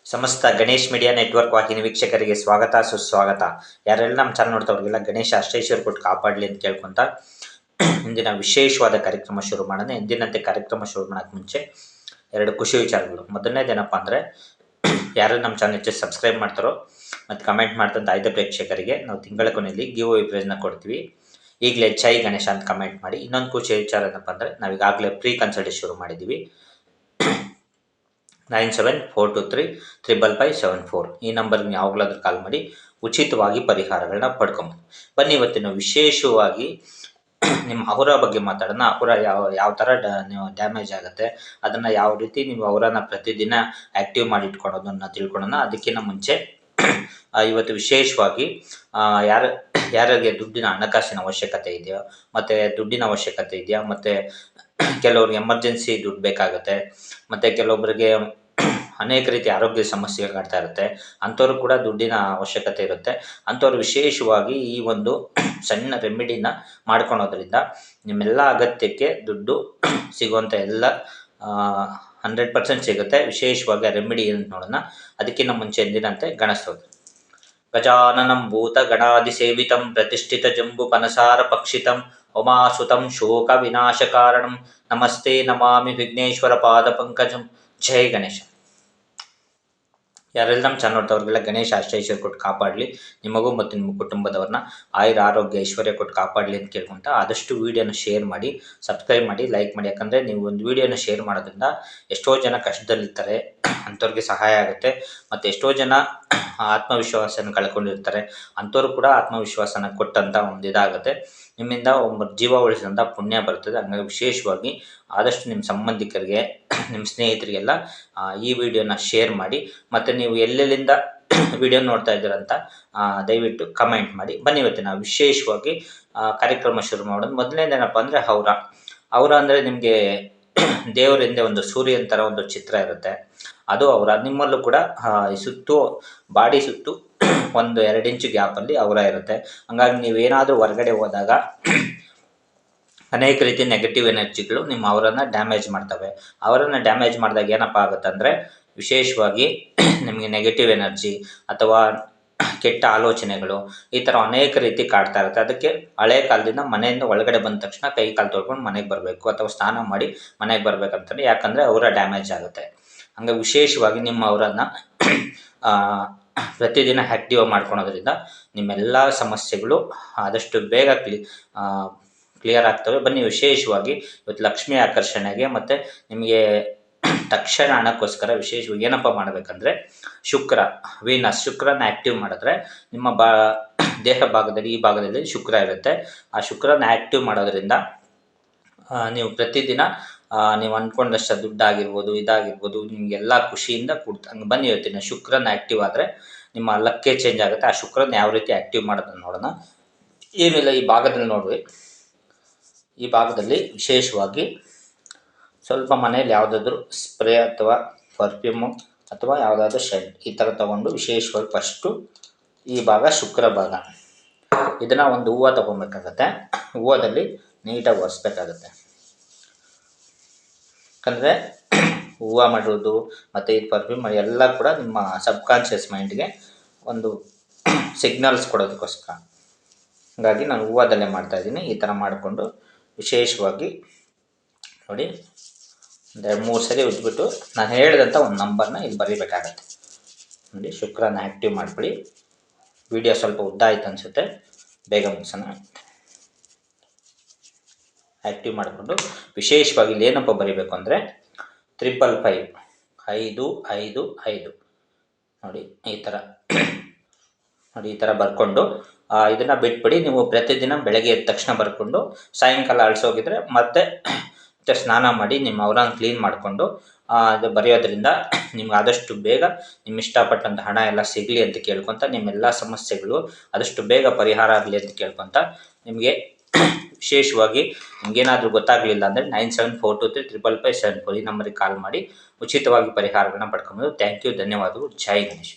ಸಮಸ್ತ Ganesh media network ವಾಹಿನಿ ವೀಕ್ಷಕರಿಗೆ ಸ್ವಾಗತ ಸುಸ್ವಾಗತ. ಯಾರೆಲ್ಲ ನಮ್ಮ ಚಾನಲ್ ನೋಡ್ತವ್ರಿಗೆಲ್ಲ ಗಣೇಶ ಅಷ್ಟೈಶ್ವರ ಕೊಟ್ಟು ಕಾಪಾಡಲಿ ಅಂತ ಕೇಳ್ಕೊಂತ ಇಂದಿನ ವಿಶೇಷವಾದ ಕಾರ್ಯಕ್ರಮ ಶುರು ಮಾಡೋಣ. ಎಂದಿನಂತೆ ಕಾರ್ಯಕ್ರಮ ಶುರು ಮಾಡೋಕ್ಕೆ ಮುಂಚೆ ಎರಡು ಖುಷಿ ವಿಚಾರಗಳು. ಮೊದಲನೇದೇನಪ್ಪ ಅಂದರೆ, ಯಾರು ನಮ್ಮ ಚಾನಲ್ ಹೆಚ್ಚು ಸಬ್ಸ್ಕ್ರೈಬ್ ಮಾಡ್ತಾರೋ ಮತ್ತು ಕಮೆಂಟ್ ಮಾಡ್ತಂತ ಆಯ್ದ ಪ್ರೇಕ್ಷಕರಿಗೆ ನಾವು ತಿಂಗಳ ಕೊನೆಯಲ್ಲಿ ಗಿವ್ ಅವೇ ಪ್ರೈಸ್ನ ಕೊಡ್ತೀವಿ. ಈಗಲೇ ಜೈ ಗಣೇಶ ಅಂತ ಕಮೆಂಟ್ ಮಾಡಿ. ಇನ್ನೊಂದು ಖುಷಿ ವಿಚಾರ ಏನಪ್ಪ ಅಂದರೆ, ನಾವೀಗಾಗಲೇ ಪ್ರೀ ಕನ್ಸಲ್ಟೇಷನ್ ಶುರು ಮಾಡಿದ್ದೀವಿ. 9742355574 ಈ ನಂಬರ್ಗೆ ಯಾವಾಗಲಾದ್ರೂ ಕಾಲ್ ಮಾಡಿ ಉಚಿತವಾಗಿ ಪರಿಹಾರಗಳನ್ನ ಪಡ್ಕೊಬೋದು. ಬನ್ನಿ, ಇವತ್ತಿನ ವಿಶೇಷವಾಗಿ ನಿಮ್ಮ ಅವರ ಬಗ್ಗೆ ಮಾತಾಡೋಣ. ಅವರ ಯಾವ ಥರ ಡ್ಯಾಮೇಜ್ ಆಗುತ್ತೆ, ಅದನ್ನು ಯಾವ ರೀತಿ ನೀವು ಅವರನ್ನ ಪ್ರತಿದಿನ ಆ್ಯಕ್ಟಿವ್ ಮಾಡಿ ಇಟ್ಕೊಳ್ಳೋದನ್ನು ತಿಳ್ಕೊಳ್ಳೋಣ. ಅದಕ್ಕಿಂತ ಮುಂಚೆ ಇವತ್ತು ವಿಶೇಷವಾಗಿ ಯಾರಿಗೆ ದುಡ್ಡಿನ ಹಣಕಾಸಿನ ಅವಶ್ಯಕತೆ ಇದೆಯೋ, ಮತ್ತು ದುಡ್ಡಿನ ಅವಶ್ಯಕತೆ ಇದೆಯಾ, ಮತ್ತು ಕೆಲವ್ರಿಗೆ ಎಮರ್ಜೆನ್ಸಿ ದುಡ್ಡು ಬೇಕಾಗುತ್ತೆ, ಮತ್ತು ಕೆಲವೊಬ್ಬರಿಗೆ ಅನೇಕ ರೀತಿ ಆರೋಗ್ಯ ಸಮಸ್ಯೆಗಳು ಕಾಡ್ತಾ ಇರುತ್ತೆ, ಅಂಥವ್ರು ಕೂಡ ದುಡ್ಡಿನ ಅವಶ್ಯಕತೆ ಇರುತ್ತೆ. ಅಂಥವ್ರು ವಿಶೇಷವಾಗಿ ಈ ಒಂದು ಸಣ್ಣ ರೆಮಿಡಿನ ಮಾಡ್ಕೊಳೋದ್ರಿಂದ ನಿಮ್ಮೆಲ್ಲ ಅಗತ್ಯಕ್ಕೆ ದುಡ್ಡು ಸಿಗುವಂಥ ಎಲ್ಲ 100% ಸಿಗುತ್ತೆ. ವಿಶೇಷವಾಗಿ ಆ ರೆಮಿಡಿ ಏನು ನೋಡೋಣ. ಅದಕ್ಕಿಂತ ಮುಂಚೆ ಎಂದಿನಂತೆ ಗಣಸ್ತೋತ್ರ. ಗಜಾನನಂ ಭೂತ ಗಣಾದಿ ಸೇವಿತಂ ಪ್ರತಿಷ್ಠಿತ ಜಂಬು ಪನಸಾರ ಪಕ್ಷಿತಂ ಉಮಾಸುತಂ ಶೋಕ ವಿನಾಶ ಕಾರಣಂ ನಮಸ್ತೆ ನಮಾಮಿ ವಿಘ್ನೇಶ್ವರ ಪಾದ ಪಂಕಜಂ. ಜೈ ಗಣೇಶ. ಯಾರೆಲ್ಲ ನಮ್ಮ ಚಾನಲ್ ನೋಡ್ತವ್ರಿಗೆಲ್ಲ ಗಣೇಶ ಅಷ್ಟೈಶ್ವರ್ಯ ಕೊಟ್ಟು ಕಾಪಾಡಲಿ, ನಿಮಗೂ ಮತ್ತು ನಿಮ್ಮ ಕುಟುಂಬದವ್ರನ್ನ ಆಯುರ ಆರೋಗ್ಯ ಐಶ್ವರ್ಯ ಕೊಟ್ಟು ಕಾಪಾಡಲಿ ಅಂತ ಕೇಳ್ಕೊಂತ ಆದಷ್ಟು ವೀಡಿಯೋನ ಶೇರ್ ಮಾಡಿ, ಸಬ್ಸ್ಕ್ರೈಬ್ ಮಾಡಿ, ಲೈಕ್ ಮಾಡಿ. ಯಾಕಂದರೆ ನೀವು ಒಂದು ವೀಡಿಯೋನ ಶೇರ್ ಮಾಡೋದ್ರಿಂದ ಎಷ್ಟೋ ಜನ ಕಷ್ಟದಲ್ಲಿರ್ತಾರೆ, ಅಂಥವ್ರಿಗೆ ಸಹಾಯ ಆಗುತ್ತೆ. ಮತ್ತು ಎಷ್ಟೋ ಜನ ಆತ್ಮವಿಶ್ವಾಸನ ಕಳ್ಕೊಂಡಿರ್ತಾರೆ, ಅಂಥವ್ರು ಕೂಡ ಆತ್ಮವಿಶ್ವಾಸನ ಕೊಟ್ಟಂಥ ಒಂದು ಇದಾಗುತ್ತೆ. ನಿಮ್ಮಿಂದ ಒಬ್ಬ ಜೀವ ಉಳಿಸಿದಂಥ ಪುಣ್ಯ ಬರ್ತದೆ. ಹಂಗಾಗಿ ವಿಶೇಷವಾಗಿ ಆದಷ್ಟು ನಿಮ್ಮ ಸಂಬಂಧಿಕರಿಗೆ, ನಿಮ್ಮ ಸ್ನೇಹಿತರಿಗೆಲ್ಲ ಈ ವಿಡಿಯೋನ ಶೇರ್ ಮಾಡಿ. ಮತ್ತು ನೀವು ಎಲ್ಲೆಲ್ಲಿಂದ ವಿಡಿಯೋ ನೋಡ್ತಾ ಇದ್ದೀರಂತ ದಯವಿಟ್ಟು ಕಮೆಂಟ್ ಮಾಡಿ. ಬನ್ನಿ, ಇವತ್ತಿನ ವಿಶೇಷವಾಗಿ ಕಾರ್ಯಕ್ರಮ ಶುರು ಮಾಡೋದು. ಮೊದಲನೇದೇನಪ್ಪ ಅಂದರೆ ಅವರ ಅಂದರೆ ನಿಮಗೆ ದೇವರ ಹಿಂದೆ ಒಂದು ಸೂರ್ಯನ ಥರ ಒಂದು ಚಿತ್ರ ಇರುತ್ತೆ, ಅದು ಅವರ. ನಿಮ್ಮಲ್ಲೂ ಕೂಡ ಸುತ್ತು ಬಾಡಿ ಸುತ್ತು 1-2 ಇಂಚು ಗ್ಯಾಪಲ್ಲಿ ಅವರ ಇರುತ್ತೆ. ಹಂಗಾಗಿ ನೀವೇನಾದರೂ ಹೊರಗಡೆ ಹೋದಾಗ ಅನೇಕ ರೀತಿ ನೆಗೆಟಿವ್ ಎನರ್ಜಿಗಳು ನಿಮ್ಮ ಅವರನ್ನು ಡ್ಯಾಮೇಜ್ ಮಾಡ್ತವೆ. ಅವರನ್ನು ಡ್ಯಾಮೇಜ್ ಮಾಡಿದಾಗ ಏನಪ್ಪ ಆಗುತ್ತೆ ಅಂದರೆ, ವಿಶೇಷವಾಗಿ ನಿಮಗೆ ನೆಗೆಟಿವ್ ಎನರ್ಜಿ ಅಥವಾ ಕೆಟ್ಟ ಆಲೋಚನೆಗಳು ಈ ಥರ ಅನೇಕ ರೀತಿ ಕಾಡ್ತಾ ಇರುತ್ತೆ. ಅದಕ್ಕೆ ಹಳೆ ಕಾಲದಿಂದ ಮನೆಯಿಂದ ಒಳಗಡೆ ಬಂದ ತಕ್ಷಣ ಕೈ ಕಾಲು ತೊಳ್ಕೊಂಡು ಮನೆಗೆ ಬರಬೇಕು, ಅಥವಾ ಸ್ನಾನ ಮಾಡಿ ಮನೆಗೆ ಬರಬೇಕಂತಾರೆ. ಯಾಕಂದರೆ ಅವರ ಡ್ಯಾಮೇಜ್ ಆಗುತ್ತೆ. ಹಂಗೆ ವಿಶೇಷವಾಗಿ ನಿಮ್ಮ ಅವರನ್ನು ಪ್ರತಿದಿನ ಆ್ಯಕ್ಟಿವ್ ಮಾಡ್ಕೊಳೋದ್ರಿಂದ ನಿಮ್ಮೆಲ್ಲ ಸಮಸ್ಯೆಗಳು ಆದಷ್ಟು ಬೇಗ ಕ್ಲಿಯರ್ ಆಗ್ತವೆ. ಬನ್ನಿ, ವಿಶೇಷವಾಗಿ ಇವತ್ತು ಲಕ್ಷ್ಮಿ ಆಕರ್ಷಣೆಗೆ ಮತ್ತು ನಿಮಗೆ ತಕ್ಷಣ ಹಣಕ್ಕೋಸ್ಕರ ವಿಶೇಷವಾಗಿ ಏನಪ್ಪ ಮಾಡಬೇಕಂದ್ರೆ, ಶುಕ್ರನ ಆ್ಯಕ್ಟಿವ್ ಮಾಡಿದ್ರೆ ನಿಮ್ಮ ದೇಹ ಭಾಗದಲ್ಲಿ, ಈ ಭಾಗದಲ್ಲಿ ಶುಕ್ರ ಇರುತ್ತೆ. ಆ ಶುಕ್ರನ ಆ್ಯಕ್ಟಿವ್ ಮಾಡೋದ್ರಿಂದ ನೀವು ಪ್ರತಿದಿನ ನೀವು ಅಂದ್ಕೊಂಡಷ್ಟು ದುಡ್ಡಾಗಿರ್ಬೋದು, ಇದಾಗಿರ್ಬೋದು, ನಿಮಗೆಲ್ಲ ಖುಷಿಯಿಂದ ಹಂಗೆ ಬನ್ನಿ, ಇವತ್ತಿನ ಶುಕ್ರನ ಆ್ಯಕ್ಟಿವ್ ಆದರೆ ನಿಮ್ಮ ಲಕ್ಕೇ ಚೇಂಜ್ ಆಗುತ್ತೆ. ಆ ಶುಕ್ರನ ಯಾವ ರೀತಿ ಆ್ಯಕ್ಟಿವ್ ಮಾಡೋದನ್ನು ನೋಡೋಣ. ಏನಿಲ್ಲ, ಈ ಭಾಗದಲ್ಲಿ ನೋಡ್ರಿ, ಈ ಭಾಗದಲ್ಲಿ ವಿಶೇಷವಾಗಿ ಸ್ವಲ್ಪ ಮನೇಲಿ ಯಾವುದಾದ್ರೂ ಸ್ಪ್ರೇ ಅಥವಾ ಪರ್ಫ್ಯೂಮು ಅಥವಾ ಯಾವುದಾದ್ರೂ ಶೆಂಟ್ ಈ ಥರ ತೊಗೊಂಡು ವಿಶೇಷವಾಗಿ ಫಸ್ಟು ಈ ಭಾಗ ಶುಕ್ರ ಭಾಗ, ಇದನ್ನು ಒಂದು ಹೂವು ತೊಗೊಬೇಕಾಗತ್ತೆ. ಹೂವದಲ್ಲಿ ನೀಟಾಗಿ ಒರೆಸ್ಬೇಕಾಗತ್ತೆ. ಯಾಕಂದರೆ ಹೂವು ಮಾಡೋದು ಮತ್ತು ಈ ಪರ್ಫ್ಯೂಮ್ ಎಲ್ಲ ಕೂಡ ನಿಮ್ಮ ಸಬ್ಕಾನ್ಷಿಯಸ್ ಮೈಂಡ್ಗೆ ಒಂದು ಸಿಗ್ನಲ್ಸ್ ಕೊಡೋದಕ್ಕೋಸ್ಕರ. ಹಾಗಾಗಿ ನಾನು ಹೂವದಲ್ಲೇ ಮಾಡ್ತಾಯಿದ್ದೀನಿ. ಈ ಥರ ಮಾಡಿಕೊಂಡು ವಿಶೇಷವಾಗಿ ನೋಡಿ 2-3 ಸರಿ ಉಜ್ಬಿಟ್ಟು ನಾನು ಹೇಳಿದಂಥ ಒಂದು ನಂಬರ್ನ ಇಲ್ಲಿ ಬರೀಬೇಕಾಗತ್ತೆ. ನೋಡಿ, ಶುಕ್ರನ ಆ್ಯಕ್ಟಿವ್ ಮಾಡಿಬಿಡಿ. ವಿಡಿಯೋ ಸ್ವಲ್ಪ ಉದ್ದ ಆಯ್ತು ಅನಿಸುತ್ತೆ, ಬೇಗ ಮುಗಿಸೋಣ. ಆ್ಯಕ್ಟಿವ್ ಮಾಡಿಕೊಂಡು ವಿಶೇಷವಾಗಿ ಇಲ್ಲಿ ಏನಪ್ಪ ಬರೀಬೇಕು ಅಂದರೆ 555 ನೋಡಿ, ಈ ಥರ ಬರ್ಕೊಂಡು ಇದನ್ನು ಬಿಟ್ಬಿಡಿ. ನೀವು ಪ್ರತಿದಿನ ಬೆಳಗ್ಗೆ ಎದ್ದ ತಕ್ಷಣ ಬರ್ಕೊಂಡು ಸಾಯಂಕಾಲ ಅಳಿಸೋಗಿದ್ರೆ ಮತ್ತೆ ಸ್ನಾನ ಮಾಡಿ ನಿಮ್ಮ ಅವರನ್ನು ಕ್ಲೀನ್ ಮಾಡಿಕೊಂಡು ಅದು ಬರೆಯೋದ್ರಿಂದ ನಿಮ್ಗೆ ಆದಷ್ಟು ಬೇಗ ನಿಮ್ಮ ಇಷ್ಟಪಟ್ಟಂಥ ಹಣ ಎಲ್ಲ ಸಿಗಲಿ ಅಂತ ಕೇಳ್ಕೊತ, ನಿಮ್ಮೆಲ್ಲ ಸಮಸ್ಯೆಗಳು ಆದಷ್ಟು ಬೇಗ ಪರಿಹಾರ ಆಗಲಿ ಅಂತ ಕೇಳ್ಕೊತ, ನಿಮಗೆ ವಿಶೇಷವಾಗಿ ನಿಮಗೇನಾದರೂ ಗೊತ್ತಾಗಲಿಲ್ಲ ಅಂದರೆ 9742355574 ಈ ನಂಬರಿಗೆ ಕಾಲ್ ಮಾಡಿ ಉಚಿತವಾಗಿ ಪರಿಹಾರಗಳನ್ನ ಪಡ್ಕೊಬೋದು. ಥ್ಯಾಂಕ್ ಯು, ಧನ್ಯವಾದಗಳು. ಜೈ ಗಣೇಶ್.